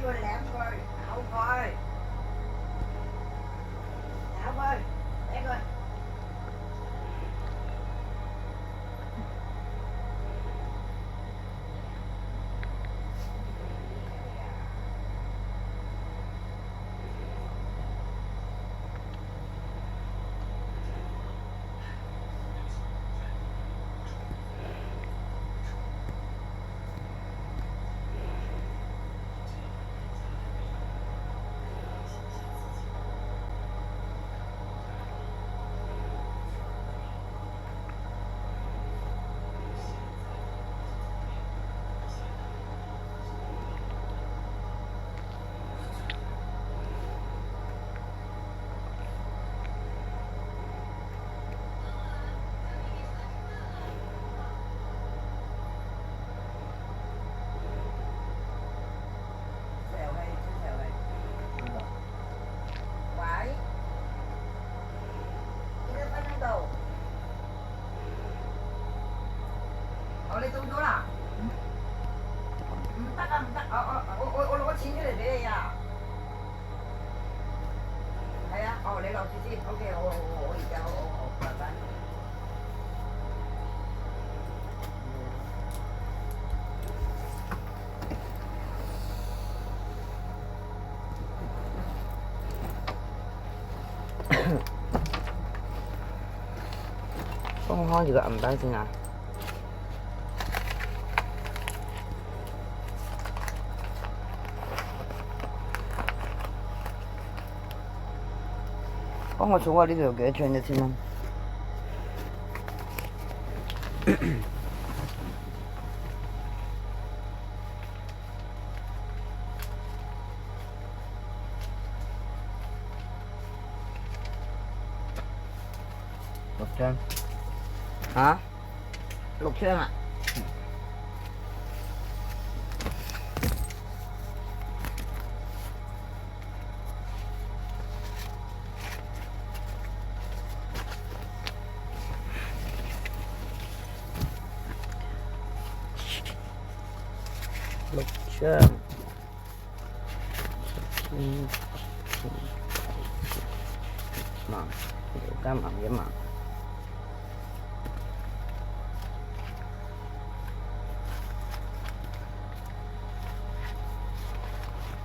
rồi lẹm rồi ảo coi ảo ơi bé ơi xèo đây chứ xèo đây quái ini apa yang tahu oleh tu tu lah tak kan tak oh lo chín cái này đây à hay á để lọc chi ok chào bye bye Penghoi juga empang sih nah. Penghoi 좋아 리도 여기 전에 지난. Dokter. Hả? Lục xem ạ. Lục xem. Mạng. Cam mạng với mạng.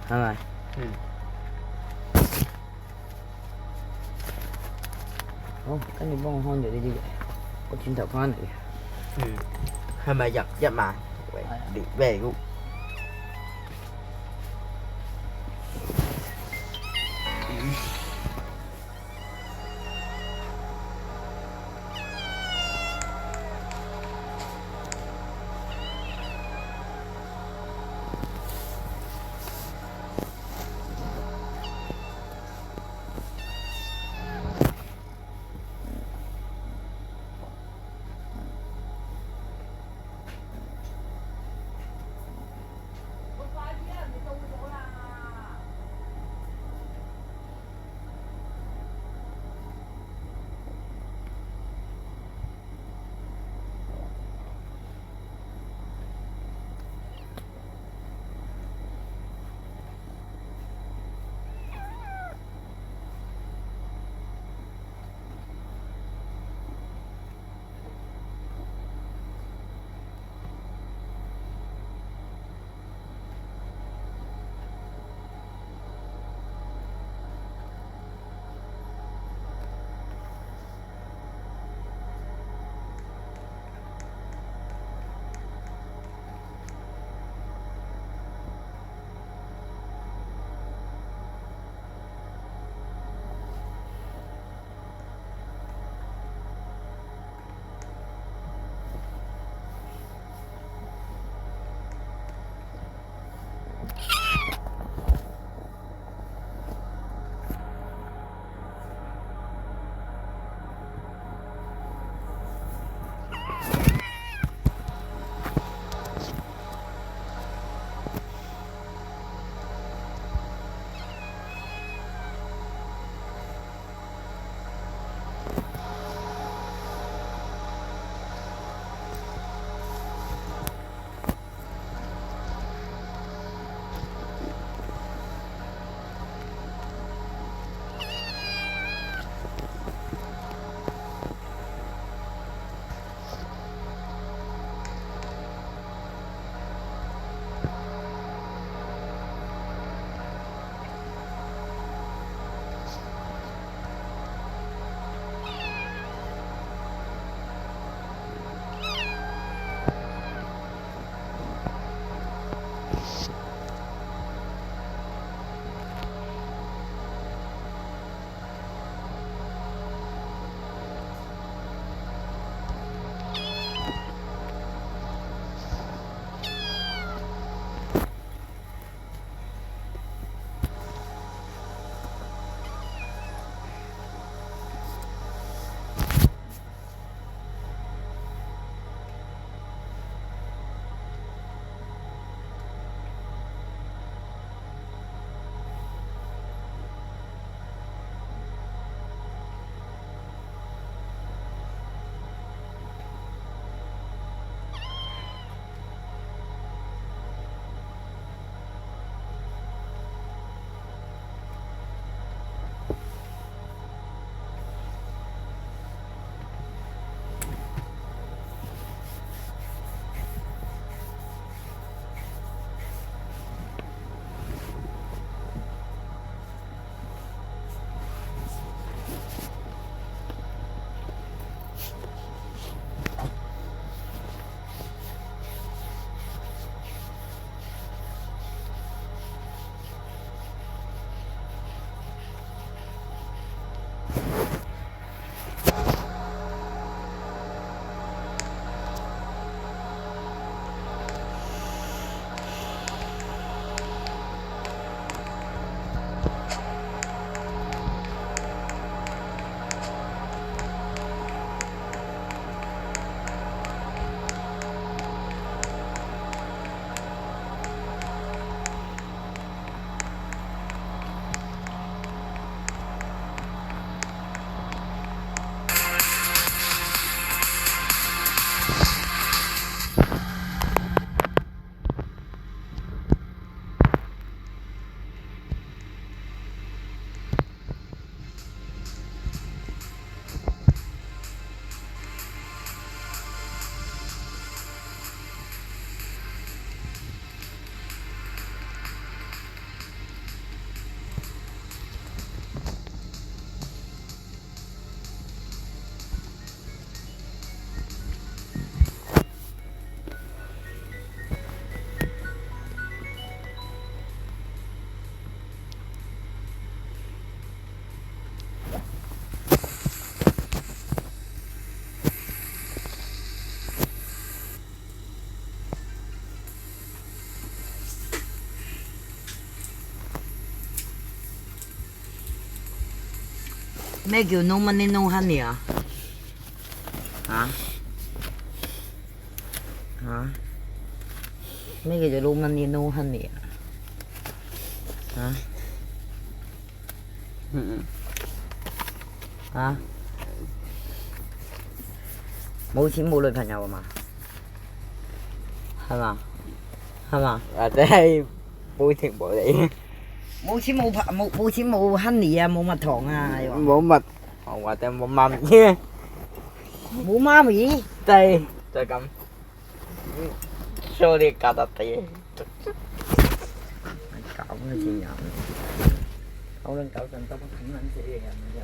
Hả mày? Cái này bông hôn vậy đi vậy. Có chín thảo khoan này. Hai mày giặt giặt mà. Đi về cũng. 咩叫 no money no honey 啊？咩叫做 no money no honey 啊？冇錢冇女朋友啊嘛？係嘛？或者係冇情冇理，冇錢冇 honey 啊，冇蜜糖啊，又話冇乜或者冇媽咪，冇媽咪。就咁，show 啲假特地。搞嘅錢人，搞撚搞陣都不肯撚死嘅人㗎。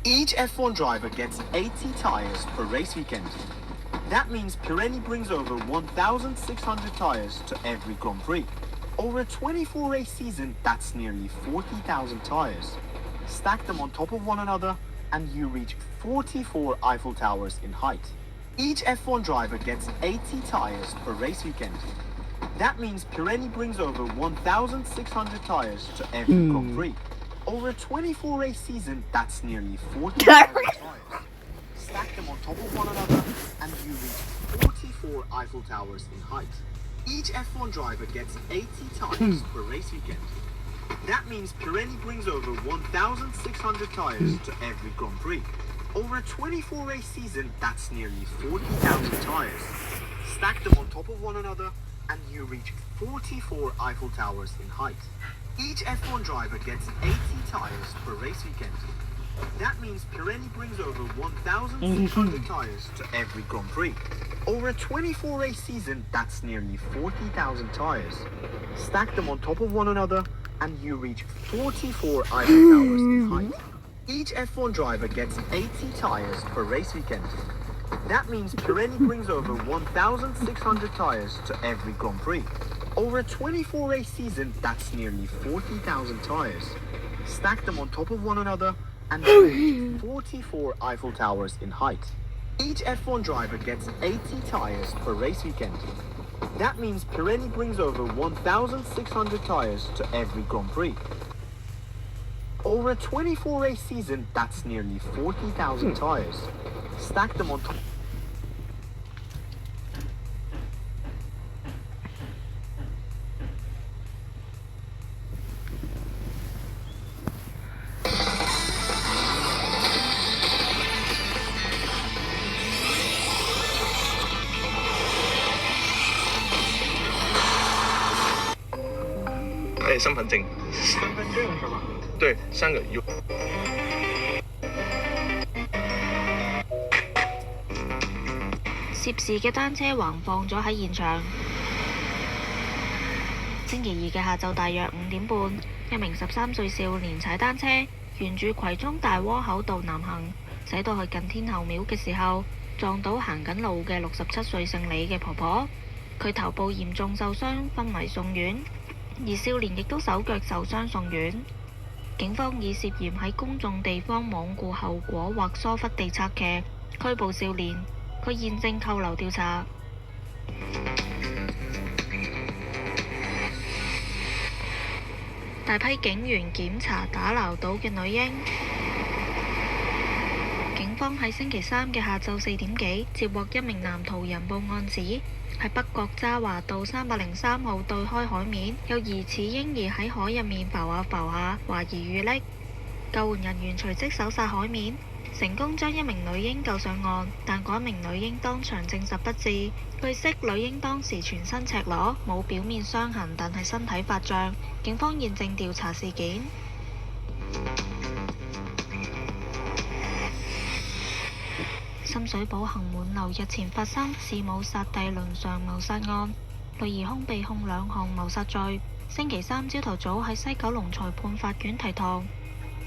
Each F1 driver gets 80 tyres per race weekend. That means Pirelli brings over 1,600 tyres to every Grand Prix. Over a 24-race season, that's nearly 40,000 tyres. Stack them on top of one another, and you reach 44 Eiffel Towers in height. Each F1 driver gets 80 tyres per race weekend. That means Pirelli brings over 1,600 tyres to every Grand Prix. Over a 24-race season, that's nearly 40,000 tyres. Stack them on top of one another, and you reach 44 Eiffel Towers in height. Each F1 driver gets 80 tyres per race weekend. That means Pirelli brings over 1,600 tyres to every Grand Prix. Over a 24-race season, that's nearly 40,000 tyres. Stack them on top of one another, and you reach 44 Eiffel Towers in height. Each F1 driver gets 80 tyres per race weekend. That means Pirelli brings over 1,600 tyres to every Grand Prix. Over a 24-race season, that's nearly 40,000 tyres. Stack them on top of one another, and you reach 44 Eiffel Towers in height. Each F1 driver gets 80 tyres per race weekend. That means Pirelli brings over 1,600 tyres to every Grand Prix. Over a 24-race season, that's nearly 40,000 tyres. Stack them on top of one another, and reach 44 Eiffel Towers in height. Each F1 driver gets 80 tyres per race weekend. That means Pirelli brings over 1,600 tyres to every Grand Prix. Over a 24-race season, that's nearly 40,000 tyres. Stack them on top.哎，身份证。身份证是吧？对，3个有。涉事嘅單車橫放咗喺現場。星期二嘅下晝大約5點半，一名13歲少年踩單車沿住葵涌大窩口道南行，駛到去近天后廟嘅時候，撞到行緊路嘅67歲姓李嘅婆婆。佢頭部嚴重受傷，昏迷送院，而少年亦都手腳受傷送院。警方以涉嫌喺公眾地方罔顧後果或疏忽地拆騎拘捕少年，佢現正扣留調查。大批警員檢查打撈到嘅女嬰。警方喺星期三嘅下晝4點幾接獲一名男途人報案指，喺北角渣華道303號對開海面有疑似嬰兒喺海入面浮下浮下，懷疑遇溺。救援人員隨即搜索海面，成功將一名女嬰救上岸，但嗰名女嬰當場證實不治。據悉，女嬰當時全身赤裸，冇表面傷痕，但係身體發脹。警方現正調查事件。深水埗恒滿樓日前發生弑母殺弟倫常謀殺案，女疑兇被控2項謀殺罪。星期三朝頭早喺西九龍裁判法院提堂。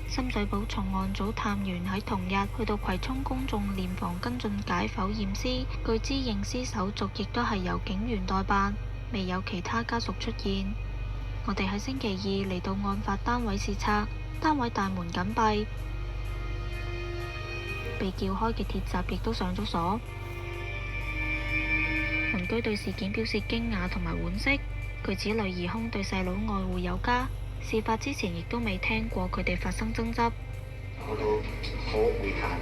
深水埗重案組探員喺同日去到葵涌公眾殮房跟進解剖驗屍，據知認屍手續亦都係由警員代辦，未有其他家屬出現。我哋喺星期二嚟到案發單位視察，單位大門緊閉，被撬開嘅鐵閘亦都上咗鎖。鄰居對事件表示驚訝同埋惋惜，據指女疑兇對細佬愛護有加，事發之前亦都未聽過佢哋發生爭執。我都好會彈。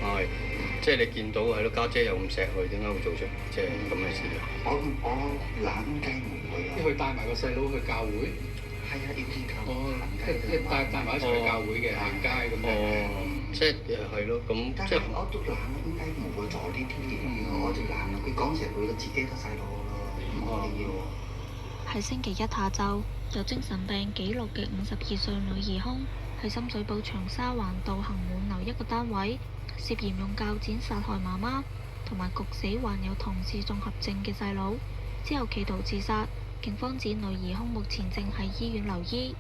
係，即係你見到係咯，家姐又咁錫佢，點解會做出即係咁嘅事啊？我諗梗唔會啦。因為佢帶埋個細佬去教會。係啊，要見教。即係帶埋一齊去教會嘅，行街咁樣。即係係咯，咁即係我都諗點解唔會做呢啲嘢？我就諗佢講成佢自己都細佬咯，唔可以喎。喺星期一下晝，有精神病記錄嘅52歲女疑兇喺深水埗長沙灣道恒滿樓一個單位，涉嫌用鉸剪殺害媽媽，同埋焗死患有唐氏綜合症嘅細佬，之後企圖自殺。警方指女疑兇目前正喺醫院留醫。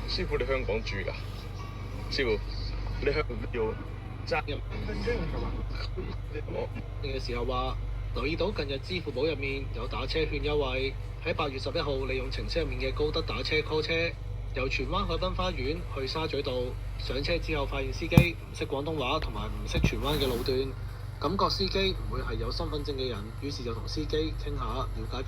師傅，你香港住㗎？師傅，你香港要爭入嘅時候話，留意到近日支付寶入面有打車券優惠，喺8月11號利用程式入面嘅高德打車 call 車，由荃灣海濱花園去沙咀道，上車之後發現司機唔識廣東話同埋唔識荃灣嘅路段，感覺司機唔會係有身份證嘅人，於是就同司機傾下了解。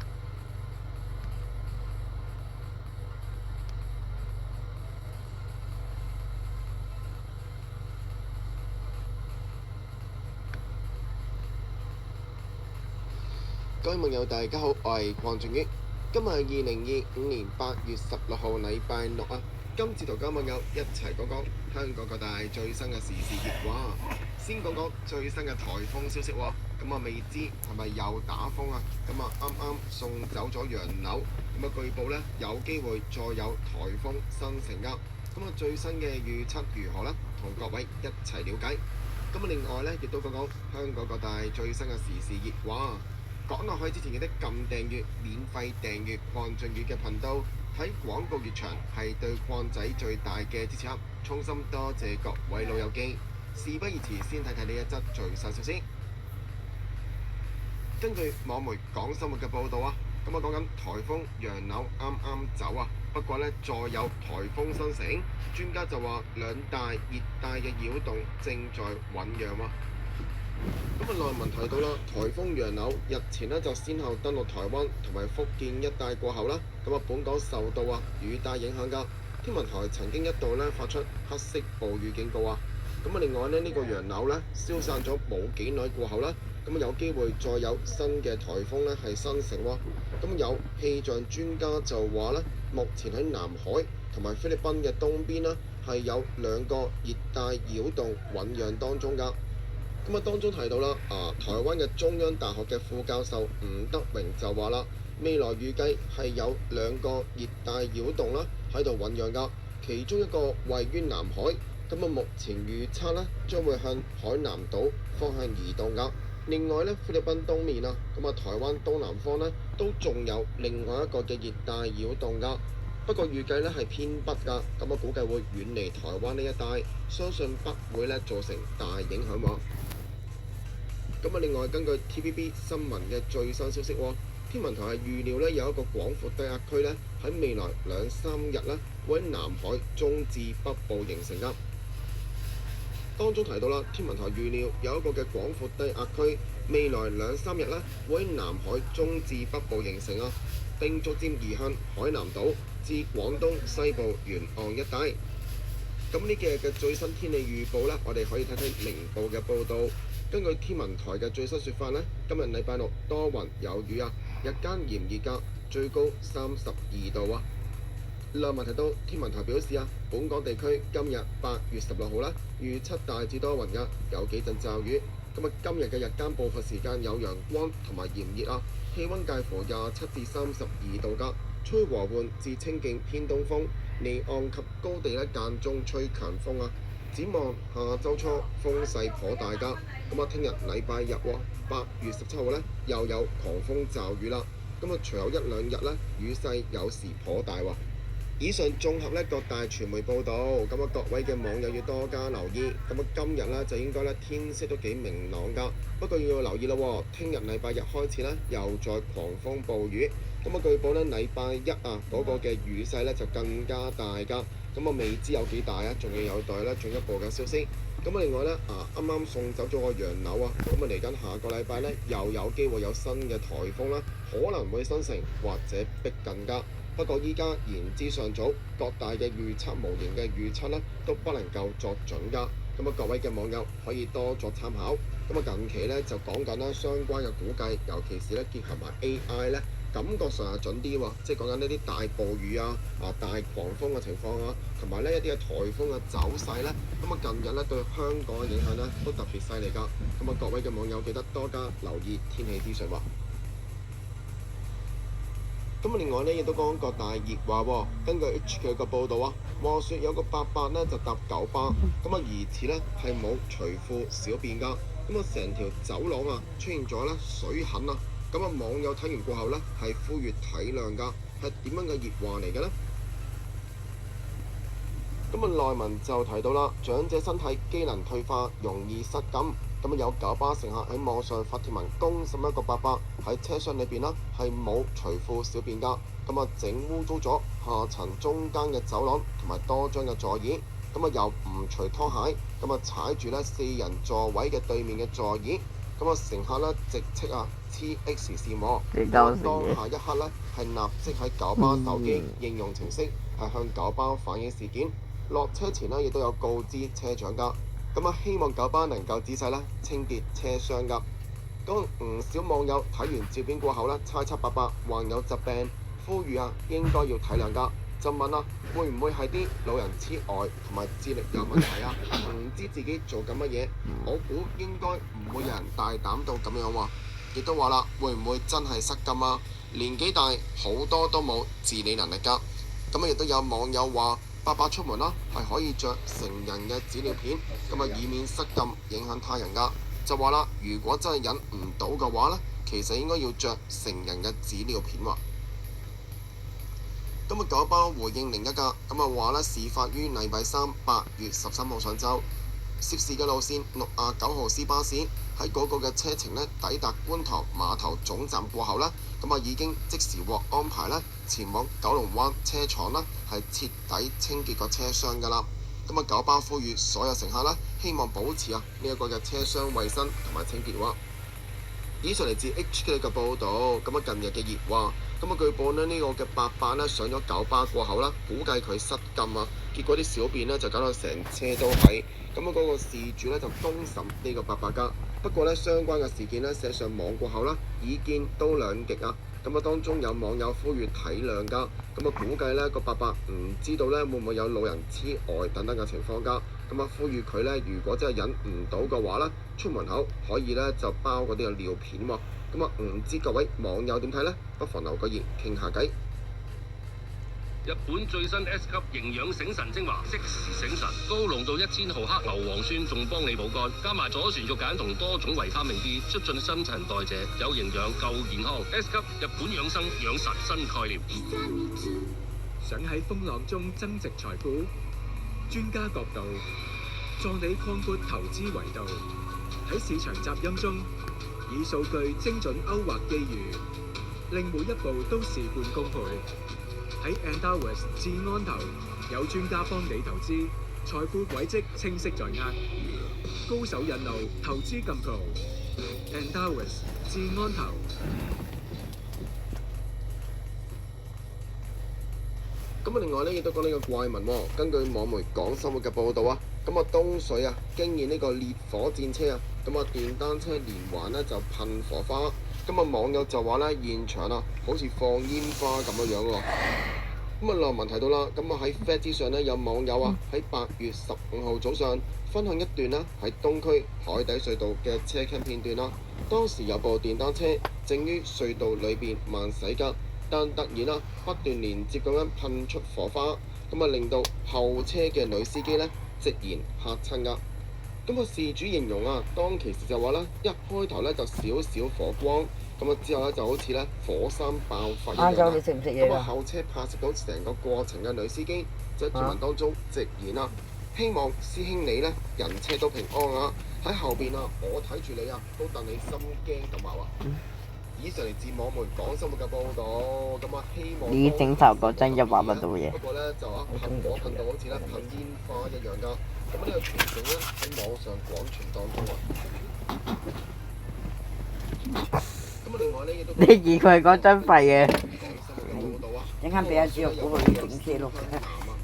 各位網友大家好，我係鄺俊益。今日係2025年8月16號禮拜六啊。今次同各位網友一齊講講香港各大最新嘅時事熱話。先講講最新嘅颱風消息喎。咁啊未知係咪又打風啊？咁啊啱啱送走咗洋樓，咁啊據報呢，有機會再有颱風生成㗎。咁啊最新嘅預測如何呢？同各位一齊了解。咁啊另外呢，亦都講講香港各大最新嘅時事熱話。講落去之前記得撳訂閱，免費訂閱鄺俊宇嘅頻道，睇廣告越長係對鄺仔最大嘅支持。衷心多謝各位老友記。事不宜遲，先睇睇呢一則最新消息。根據網媒講生活嘅報導啊，咁啊講緊颱風洋柳啱啱走啊，不過呢，再有颱風生成，專家就話兩大熱帶嘅擾動正在醖釀喎。咁啊，內文提到啦，颱風洋柳日前呢就先後登陸台灣同埋福建一帶過後啦，咁啊本港受到雨帶影響㗎，天文台曾經一度呢發出黑色暴雨警告啊。咁啊，另外呢，呢個洋柳呢消散咗冇幾耐過後啦，咁啊有機會再有新嘅颱風呢係生成喎。咁有氣象專家就話呢，目前喺南海同埋菲律賓嘅東邊呢係有2個熱帶擾動醖釀當中㗎。咁啊，當中提到啦，台灣嘅中央大學嘅副教授吳德榮就話啦，未來預計係有2個熱帶擾動啦喺度醖釀㗎，其中一個位於南海，咁啊目前預測呢將會向海南島方向移動㗎。另外呢，菲律賓東面啊，咁啊台灣東南方呢都仲有另外一個嘅熱帶擾動㗎。不過預計咧係偏北㗎，咁啊估計會遠離台灣呢一帶，相信不會咧造成大影響喎。咁啊，另外根據 TVB 新聞嘅最新消息喎，天文台係預料咧有一個廣闊低壓區咧喺未來2-3日咧會喺南海中至北部形成㗎。當中提到啦，天文台預料有一個嘅廣闊低壓區未來2-3日咧會喺南海中至北部形成啊，並逐漸移向海南島至廣東西部沿岸一帶。咁呢幾日嘅最新天氣預報咧，我哋可以睇睇明報嘅報導。根據天文台嘅最新説法呢，今日禮拜六多雲有雨啊，日間炎熱㗎，最高32度啊。另外提到天文台表示啊，本港地區今日8月16號啦，預測大致多雲㗎，有幾陣驟雨。咁啊，今日嘅日間部分時間有陽光同埋炎熱啊，氣温介乎27至32度㗎，吹和緩至清勁偏東風，離岸及高地咧間中吹強風啊。展望下週初風勢頗大㗎，咁啊聽日禮拜日8月17號咧又有狂風驟雨啦，咁啊隨後1-2日咧雨勢有時頗大喎。以上綜合咧各大傳媒報導，咁啊各位嘅網友要多加留意，咁啊今日咧就應該咧天色都幾明朗㗎，不過要留意咯，聽日禮拜日開始咧又再狂風暴雨，咁啊據報咧禮拜一啊嗰個嘅雨勢咧就更加大㗎。咁啊未知有幾大啊，仲要有待咧進一步嘅消息。咁啊另外咧啱啱送走咗個洋樓啊，咁啊嚟緊下個禮拜咧又有機會有新嘅颱風啦，可能會生成或者逼近㗎。不過依家言之尚早，各大嘅預測模型嘅預測咧都不能夠作準㗎。咁啊各位嘅網友可以多作參考。咁啊近期咧就講緊啦相關嘅估計，尤其是咧結合埋 AI 咧。感覺上係準啲喎，即係講緊呢啲大暴雨啊、大狂風嘅情況啊，同埋呢一啲嘅颱風嘅走勢呢。咁啊近日呢對香港嘅影響呢都特別犀利㗎。咁啊各位嘅網友記得多加留意天氣資訊喎。咁啊另外呢亦都講各大熱話喎，根據 HK 嘅報導啊，話説有個伯伯呢就搭九巴，咁啊疑似呢係冇除褲小便㗎，咁啊成條走廊啊出現咗呢水痕啊。咁啊，網友睇完過後呢，係呼籲體諒㗎，係點樣嘅熱話嚟嘅呢？咁啊，內文就提到啦，長者身體機能退化，容易失禁。咁啊，有九巴乘客喺網上發帖文公審一個伯伯喺車廂裏邊啦，係冇除褲小便㗎。咁啊，整污糟咗下層中間嘅走廊同埋多張嘅座椅。咁啊，又唔除拖鞋，咁啊踩住呢4人座位嘅對面嘅座椅。咁啊，乘客咧直斥黐 X 線喎，當下一刻咧係立即喺九巴手機應用程式係向九巴反映事件，落車前咧亦都有告知車長㗎。咁啊，希望九巴能夠仔細咧清潔車廂㗎。咁唔少網友睇完照片過後咧，猜測伯伯患有疾病，呼籲應該要體諒㗎。就問會唔會係啲老人痴呆同埋智力有問題啊？唔知自己做緊乜嘢？我估應該唔會有人大膽到咁樣喎。亦都話啦，會唔會真係失禁啊？年紀大好多都冇自理能力㗎。咁亦都有網友話，伯伯出門啦係可以着成人嘅紙尿片，咁以免失禁影響他人㗎。就話啦，如果真係忍唔到嘅話呢，其實應該要着成人嘅紙尿片喎。今日九巴回應另一架，話呢事發於禮拜3 8月13號上晝，涉事嘅路線69號 C 巴士喺嗰個嘅車程呢抵達觀塘碼頭總站過後呢，已經即時獲安排呢前往九龍灣車廠呢係徹底清潔個車廂㗎啦。九巴呼籲所有乘客呢，希望保持呢一個嘅車廂衛生同埋清潔喎。以上嚟自 HK 嘅報導，近日嘅熱話。據報呢個嘅伯伯呢上咗九巴過後啦，估計佢失禁啊，結果啲小便呢就搞到成車都係。嗰個事主呢就公審呢個伯伯㗎。不過呢，相關嘅事件呢寫上網過後啦，意見都兩極啊。當中有網友呼籲體諒㗎。估計呢個伯伯唔知道呢會唔會有老人痴呆等等嘅情況㗎。呼籲佢呢，如果真係忍唔到嘅話呢，出門口可以呢就包嗰啲嘅尿片喎。唔知各位網友點睇呢？不妨留個言傾下偈。日本最新 S 級營養醒神精華，即時醒神，高濃度1000毫克硫磺酸，仲幫你補肝，加埋左旋肉鹼同多種維他命 D， 促進新陳代謝，有營養夠健康。S 級日本養生養神新概念。想喺風浪中增值財富？專家角度助你擴闊投資維度，喺市場雜音中以數據精準勾畫機遇，令每一步都事半功倍。喺 Endowus 智安投有專家幫你投資，財富軌跡清晰在握，高手引路，投資更 pro。Endowus 智安投。咁啊，另外咧亦都講呢個怪聞喎。根據網媒講生活嘅報導啊，咁啊東水啊經驗呢個烈火戰車啊，咁啊電單車連環咧就噴火花。咁啊網友就話咧現場啊好似放煙花咁樣喎。咁啊內文提到啦，咁啊喺 Fat 之上咧有網友啊喺8月15號早上分享一段啦喺東區海底隧道嘅車 cam 片段啦。當時有部電單車正於隧道裏邊慢駛㗎。但突然啦，不斷連接咁樣噴出火花，咁啊令到後車嘅女司機咧直然嚇親㗎。咁啊事主形容啊，當其時就話啦，一開頭咧就少少火光，咁啊之後咧就好似咧火山爆發一樣。你食唔食嘢㗎？咁啊後車拍攝到成個過程嘅女司機，就喺傳聞當中直言啊，希望師兄你咧人車都平安啊！喺後邊啊，我睇住你啊，都戥你心驚咁話。以上嚟自網媒講生活嘅報導，咁啊希望你整頭嗰陣一話乜到嘢。不過咧就啊噴火噴到好似咧噴煙花一樣㗎。咁呢個全景咧喺網上廣傳當中啊。咁啊另外咧亦都你以佢嗰張廢嘅。陣間俾阿豬肉估佢整車咯。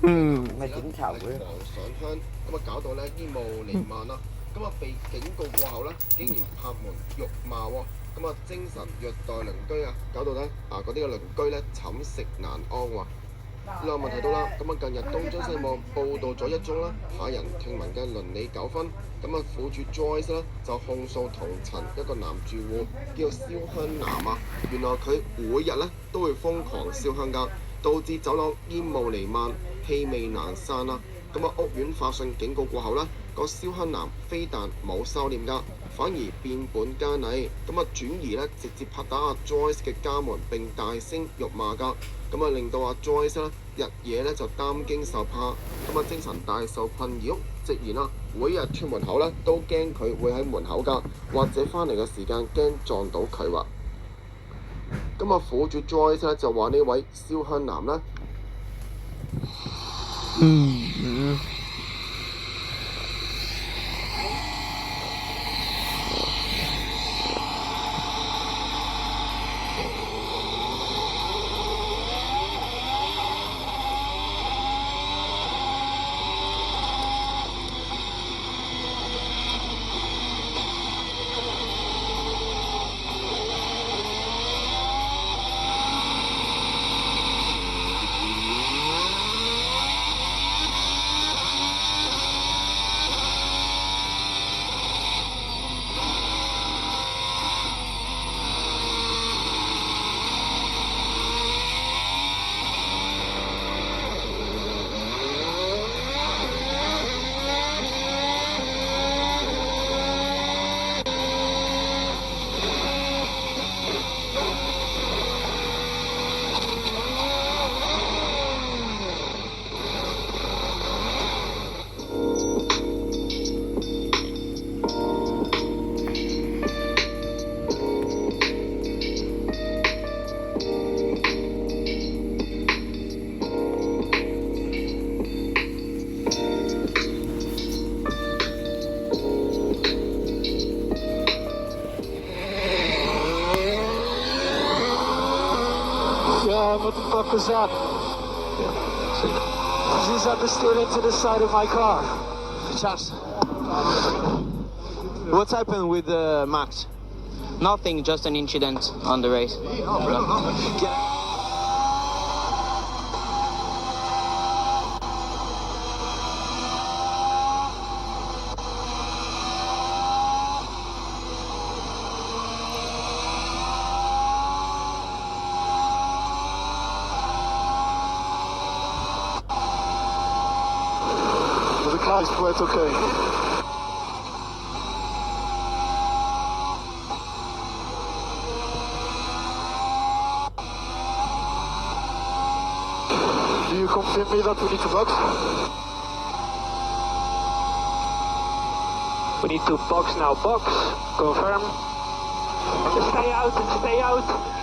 咪整茶會。上香，咁啊搞到咧煙霧瀰漫啦。咁啊被警告過後咧，竟然拍門辱罵喎。咁啊，精神虐待鄰居啊，搞到咧嗰啲嘅鄰居咧寢食難安喎。另外問題到啦，咁啊近日東張西望報導咗一宗啦駭人聽聞嘅倫理糾紛，咁啊苦主 Joyce 咧就控訴同層一個男住戶叫做燒香男啊，原來佢每日咧都會瘋狂燒香㗎，導致走廊煙霧瀰漫、氣味難散啦。咁啊屋苑發信警告過後啦，個燒香男非但冇收斂㗎，反而變本加厲，咁啊轉移咧直接拍打阿 Joyce 嘅家門並大聲辱罵㗎，咁啊令到阿 Joyce 咧日夜咧就擔驚受怕，咁啊精神大受困擾，直言啦每日出門口咧都驚佢會喺門口㗎，或者翻嚟嘅時間驚撞到佢喎。咁啊苦主 Joyce 咧就話呢位燒香男咧。What the fuck was that? He's understated to the side of my car. Charles. What happened with Max? Nothing, just an incident on the race. The car's quite okay. Do you confirm me that we need to box? We need to box now. Box. Confirm. Stay out. Stay out.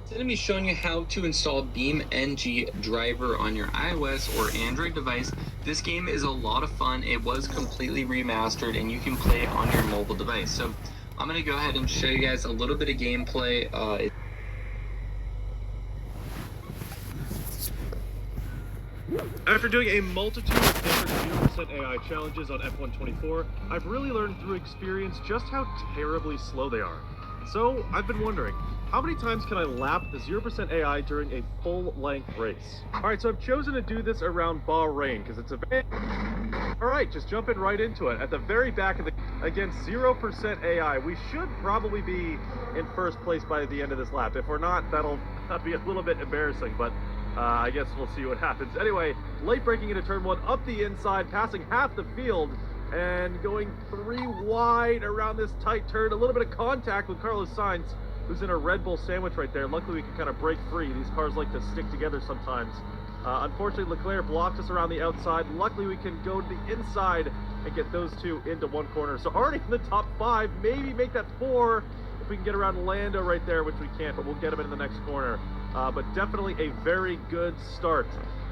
Today I'm going to be showing you how to install BeamNG Driver on your iOS or Android device. This game is a lot of fun. It was completely remastered and you can play it on your mobile device. So I'm going to go ahead and show you guys a little bit of gameplay. After doing a multitude of different 0% AI challenges on F124, I've really learned through experience just how terribly slow they are. So I've been wondering, how many times can I lap the 0% AI during a full-length race? Alright, so I've chosen to do this around Bahrain, because it's a... Alright, just jumping right into it. At the very back of the... Again, 0% AI. We should probably be in first place by the end of this lap. If we're not, that'll be a little bit embarrassing, but I guess we'll see what happens. Anyway, late braking into turn 1, up the inside, passing half the field, and going 3 wide around this tight turn. A little bit of contact with Carlos Sainz, who's in a Red Bull sandwich right there. Luckily, we can kind of break free. These cars like to stick together sometimes. Unfortunately, Leclerc blocked us around the outside. Luckily, we can go to the inside and get those two into one corner. So already in the top 5, maybe make that 4 if we can get around Lando right there, which we can't, but we'll get him in the next corner. But definitely a very good start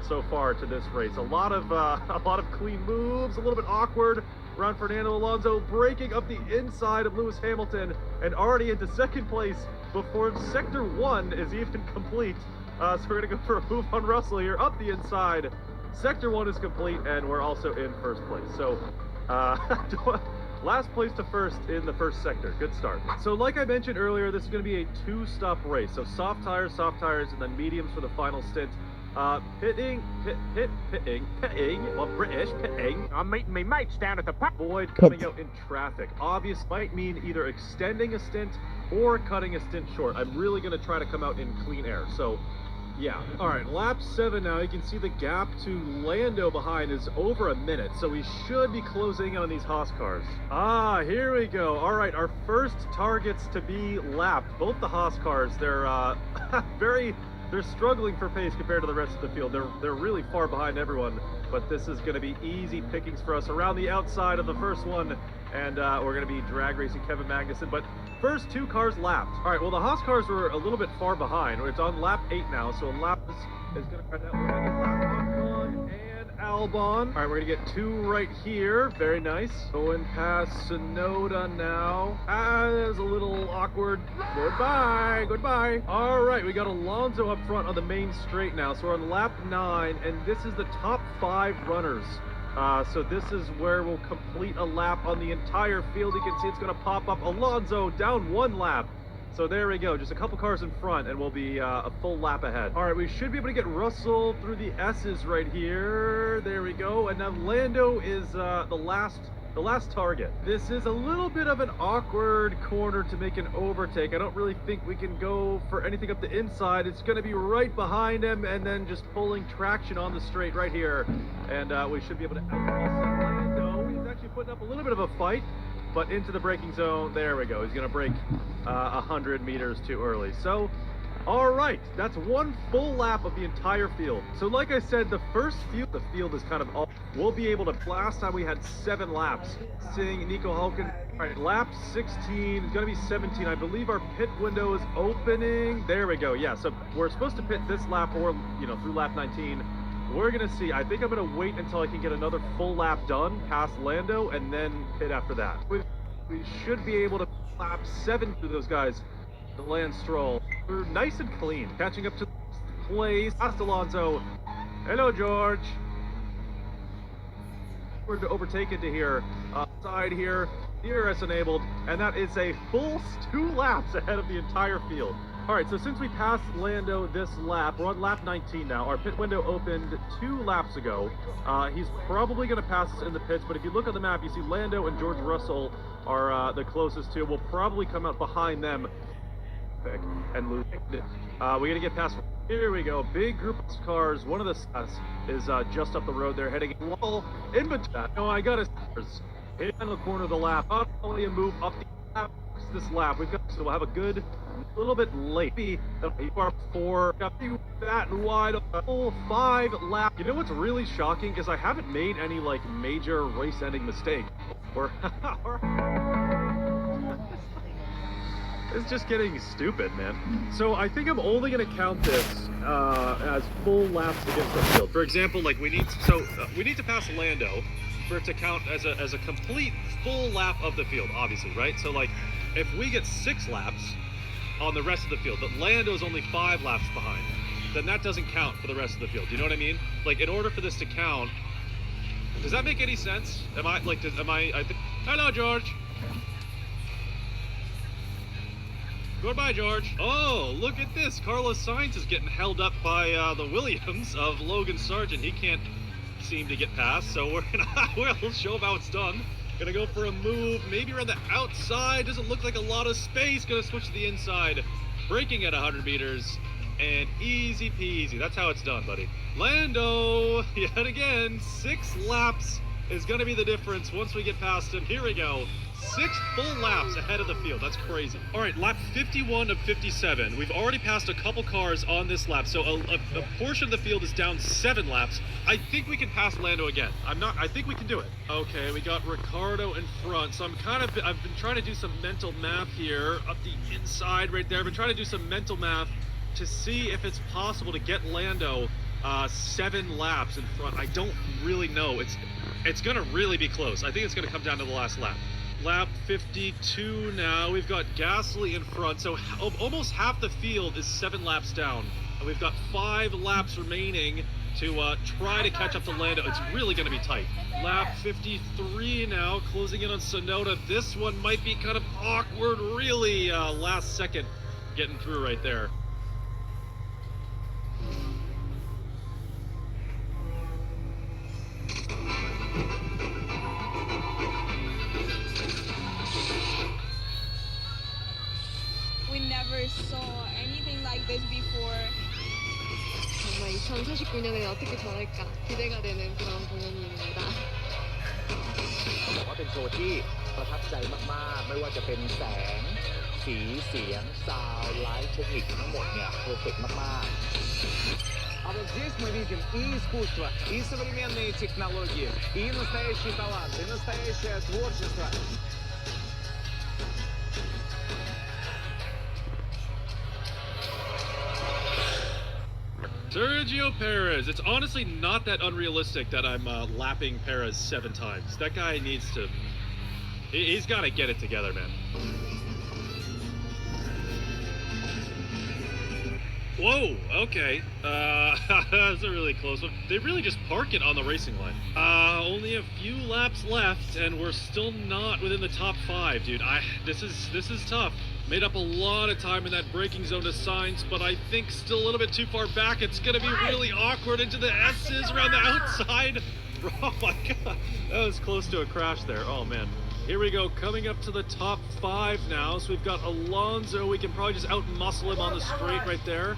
so far to this race. A lot of clean moves, a little bit awkward around Fernando Alonso, breaking up the inside of Lewis Hamilton, and already into second place before Sector 1 is even complete. So we're going to go for a move on Russell here, up the inside. Sector 1 is complete, and we're also in first place. So, last place to first in the first sector. Good start. So like I mentioned earlier, this is going to be a 2-stop race. So soft tires, and then mediums for the final stint. Pitting, well, British, pitting. I'm meeting me mates down at the pub. Avoid coming out in traffic. Obvious might mean either extending a stint or cutting a stint short. I'm really going to try to come out in clean air. So, yeah. All right, lap 7 now. You can see the gap to Lando behind is over a minute. So we should be closing in on these Haas cars. Ah, here we go. All right, our first targets to be lapped. Both the Haas cars, they're they're struggling for pace compared to the rest of the field. They're really far behind everyone, but this is going to be easy pickings for us around the outside of the first one, and we're going to be drag racing Kevin Magnussen. But first 2 cars lapped. All right, well, the Haas cars were a little bit far behind. It's on lap 8 now, so lap is going to cut out. We're going to get lap Ocon and Albon. All right, we're going to get 2 right here. Very nice. Going past Sonoda now. That is a little awkward. Goodbye. Goodbye. All right, we got Alonso up front on the main straight now. So we're on lap 9, and this is the top 5 runners. So this is where we'll complete a lap on the entire field. You can see it's going to pop up. Alonso down 1 lap. So there we go, just a couple cars in front, and we'll be a full lap ahead. All right, we should be able to get Russell through the S's right here. There we go, and now Lando is the last target. This is a little bit of an awkward corner to make an overtake. I don't really think we can go for anything up the inside. It's going to be right behind him, and then just pulling traction on the straight right here, and we should be able to outpace Lando. He's actually putting up a little bit of a fight, but into the braking zone. There we go. He's going to brake 100 meters too early. So, all right, that's 1 full lap of the entire field. So like I said, the field is kind of all. We'll be able to, last time we had 7 laps. Seeing Nico Hulken. All right, lap 16, it's going to be 17. I believe our pit window is opening. There we go. Yeah, so we're supposed to pit this lap or, through lap 19. we're gonna see. I think I'm gonna wait until I can get another full lap done past Lando and then pit after that. We should be able to lap 7 through those guys. The Lance Stroll. We're nice and clean. Catching up to the place. Past Alonso. Hello, George. We're overtaken to here. Side here. DRS enabled. And that is a full 2 laps ahead of the entire field. Alright, so since we passed Lando this lap, we're on lap 19 now. Our pit window opened 2 laps ago. He's probably going to pass us in the pits, but if you look at the map, you see Lando and George Russell are the closest two. We'll probably come out behind them and lose. We got to get past. Here we go. Big group of cars. One of the is just up the road there, heading in between. No, I got to hit on the corner of the lap. Only a move up the lap. This lap. So we'll have a good. A little bit late. Got 4, got fat and wide, a full 5 laps. You know what's really shocking is I haven't made any like major race-ending mistake. It's just getting stupid, man. So I think I'm only gonna count this as full laps against the field. For example, like we need to pass Lando for it to count as a complete full lap of the field, obviously, right? So like if we get 6 laps on the rest of the field, but Lando's only 5 laps behind, then that doesn't count for the rest of the field. Do you know what I mean? Like, in order for this to count, does that make any sense? Hello, George. Goodbye, George. Oh, look at this. Carlos Sainz is getting held up by the Williams of Logan Sargent. He can't seem to get past, so we'll show him how it's done. Gonna go for a move, maybe around the outside. Doesn't look like a lot of space. Gonna switch to the inside. Braking at 100 meters. And easy peasy. That's how it's done, buddy. Lando, yet again, 6 laps is gonna be the difference once we get past him. Here we go. 6 full laps ahead of the field. That's crazy. All right, lap 51 of 57. We've already passed a couple cars on this lap, so a portion of the field is down 7 laps. I think we can pass Lando again. I think we can do it. Okay, we got Ricardo in front, so I've been trying to do some mental math here up the inside right there. I've been trying to do some mental math to see if it's possible to get Lando 7 laps in front. I don't really know. It's gonna really be close. I think it's gonna come down to the last lap. Lap 52 now. We've got Gasly in front, so almost half the field is 7 laps down. And we've got 5 laps remaining to try to catch up to Lando. It's really going to be tight. Lap 53 now, closing in on Tsunoda. This one might be kind of awkward, really. Last second getting through right there. We never saw anything like this before. 정말 2049년에 어떻게 저럴까 기대가 되는 그런 공연입니다. บอกว่าเป็นโชว์ที่ประทับใจมากๆไม่ว่าจะเป็นแสงสีเสียงซาวด์ไลท์เทคนิคทั้งหมดเนี่ยเพอร์เฟกต์มากๆ А вот здесь мы видим и искусство, и современные технологии, и настоящий талант, и настоящее творчество. Sergio Perez. It's honestly not that unrealistic that I'm lapping Perez 7 times. That guy needs to... He's got to get it together, man. Whoa, okay. That's a really close one. They really just park it on the racing line. Only a few laps left, and we're still not within the top 5, dude. This is tough. Made up a lot of time in that braking zone to Sainz, but I think still a little bit too far back. It's going to be really awkward into the S's around the outside. Oh my god, that was close to a crash there. Oh man. Here we go, coming up to the top 5 now. So we've got Alonso. We can probably just out-muscle him on the straight right there.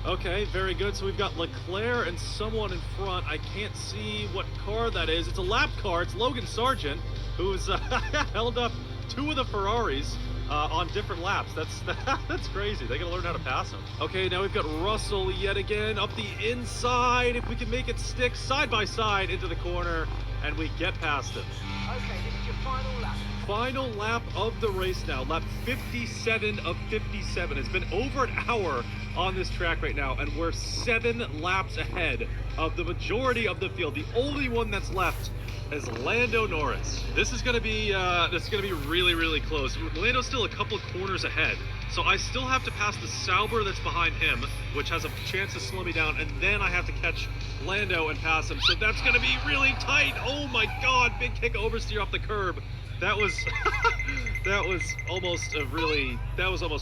Okay, very good. So we've got Leclerc and someone in front. I can't see what car that is. It's a lap car. It's Logan Sargent, who's held up 2 of the Ferraris on different laps. That's crazy. They gotta learn how to pass them. Okay, now we've got Russell yet again up the inside. If we can make it stick side by side into the corner. and we get past him. Okay, this is your final lap. Final lap of the race now, lap 57 of 57. It's been over an hour on this track right now, and we're 7 laps ahead of the majority of the field. The only one that's left is Lando Norris. This is gonna be really, really close. Lando's still a couple of corners ahead, so I still have to pass the Sauber that's behind him, which has a chance to slow me down, and then I have to catch Lando and pass him. So that's gonna be really tight. Oh my God! Big kick oversteer off the curb. That was that was almost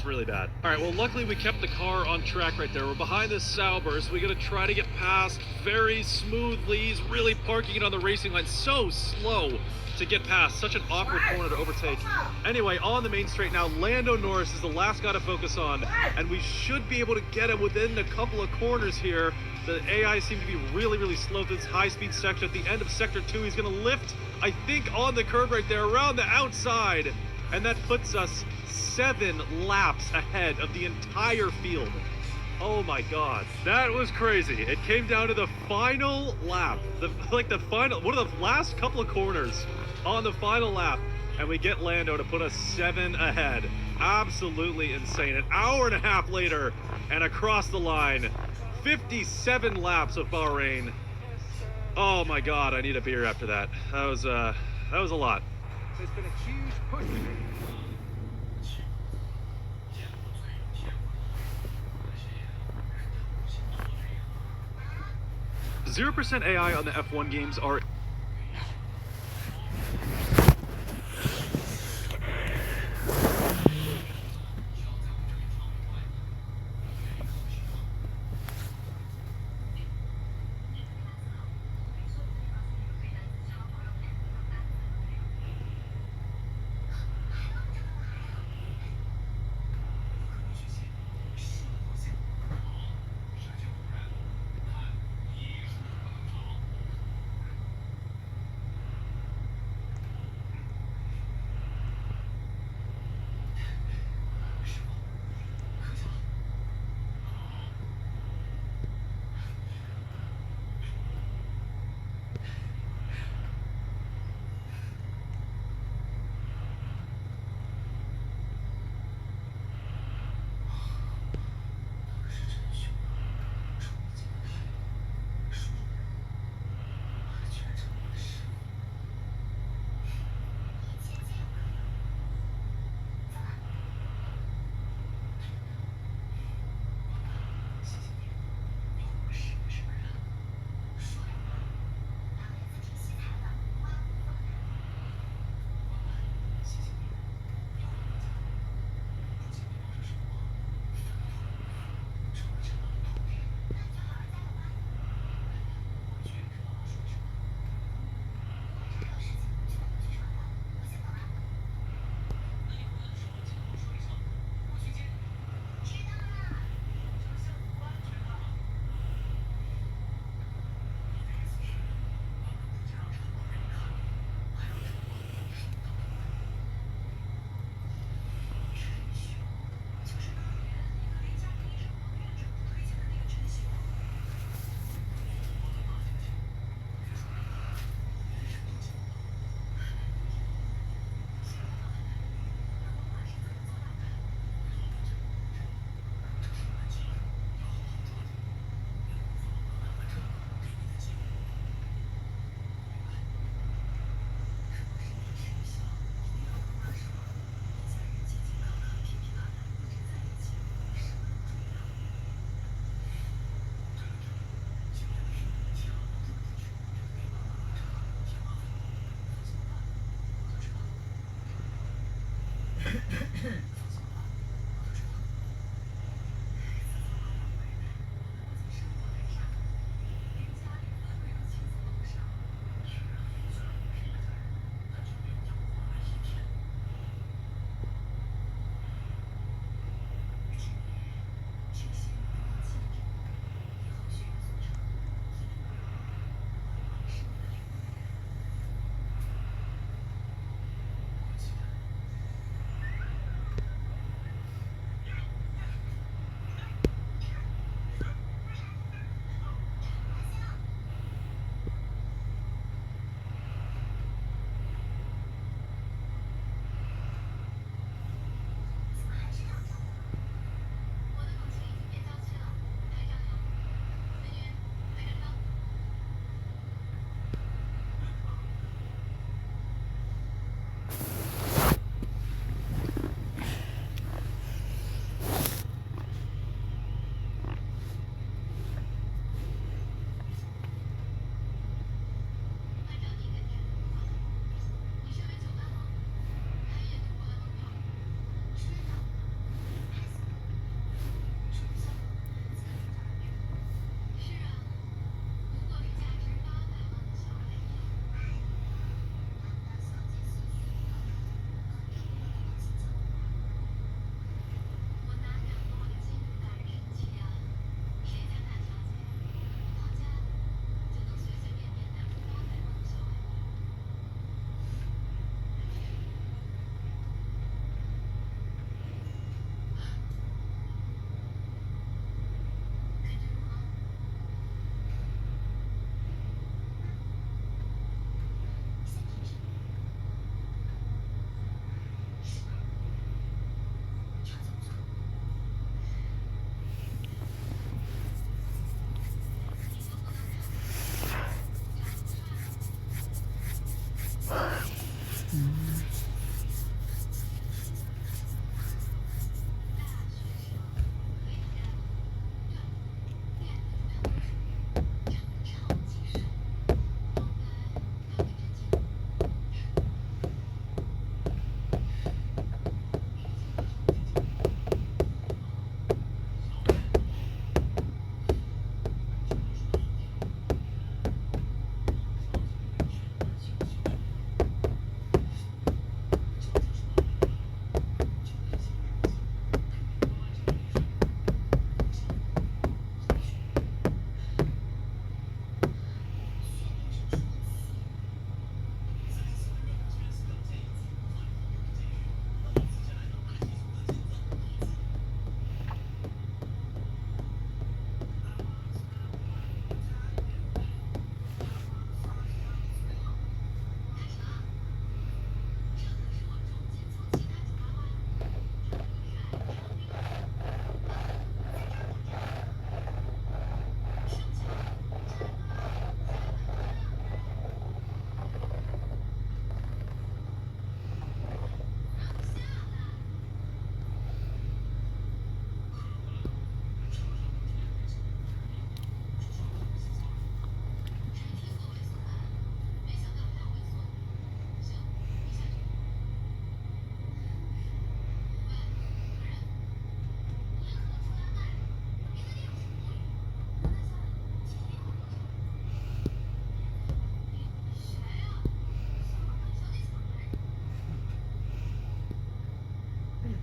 really bad. All right, well, luckily we kept the car on track right there. We're behind the Sauber, so we got to try to get past very smoothly. He's really parking it on the racing line, so slow to get past. Such an awkward corner to overtake. Anyway, on the main straight now, Lando Norris is the last guy to focus on, and we should be able to get him within a couple of corners here. The AI seem to be really, really slow through this high-speed section. At the end of Sector 2, he's going to lift, I think, on the curb right there, around the outside. And that puts us 7 laps ahead of the entire field. Oh my God, that was crazy. It came down to the final lap, one of the last couple of corners on the final lap, and we get Lando to put us 7 ahead. Absolutely insane. An hour and a half later, and across the line, 57 laps of Bahrain. Oh my God, I need a beer after that. That was a lot. There's been a huge push. 0% AI on the F1 games are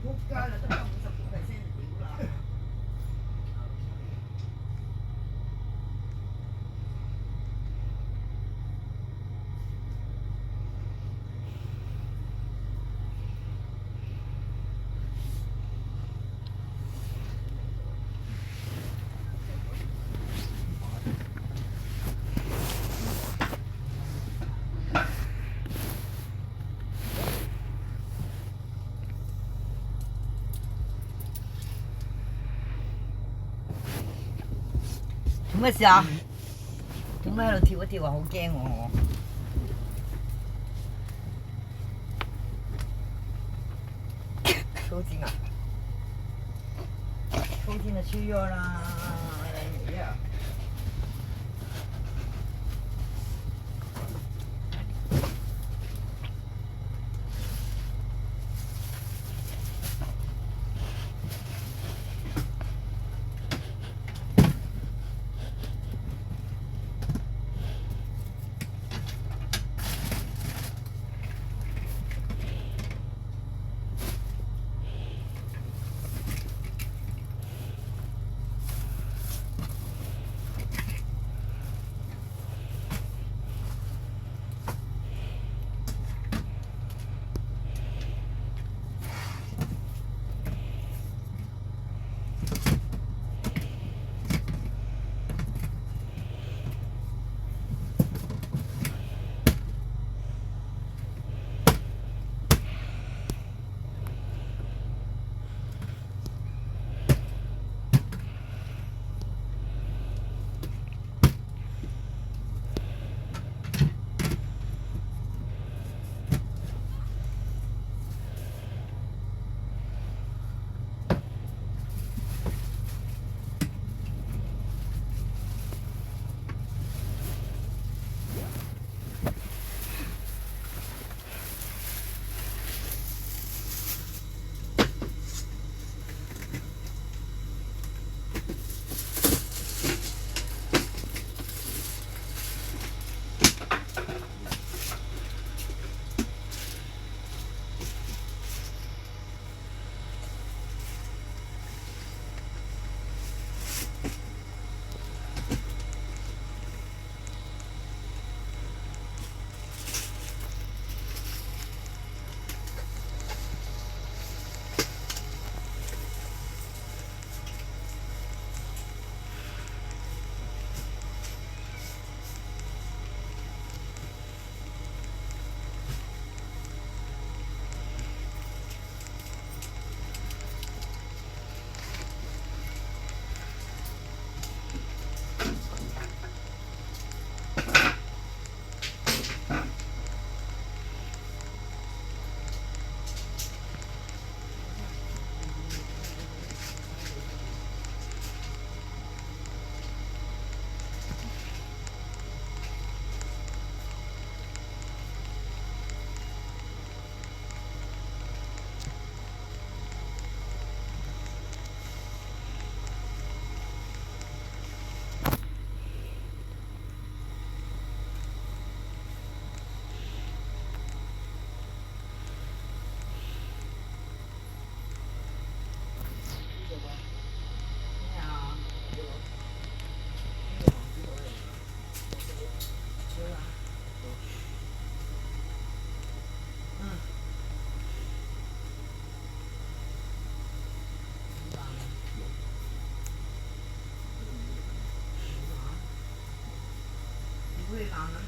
仆街啦，得50%屌啦！做乜事啊？做咩喺度跳一跳啊？好驚我！抽筋啊！抽筋的吃药啦！哎呀！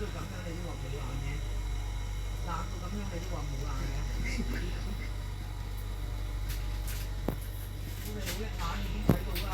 到咁樣，你都話冇爛嘅；爛到咁樣，你都話冇爛嘅。咁你老一眼已經睇到啦。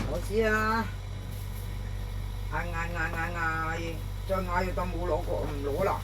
我知啊，嗌，再嗌要當冇攞過，唔攞啦。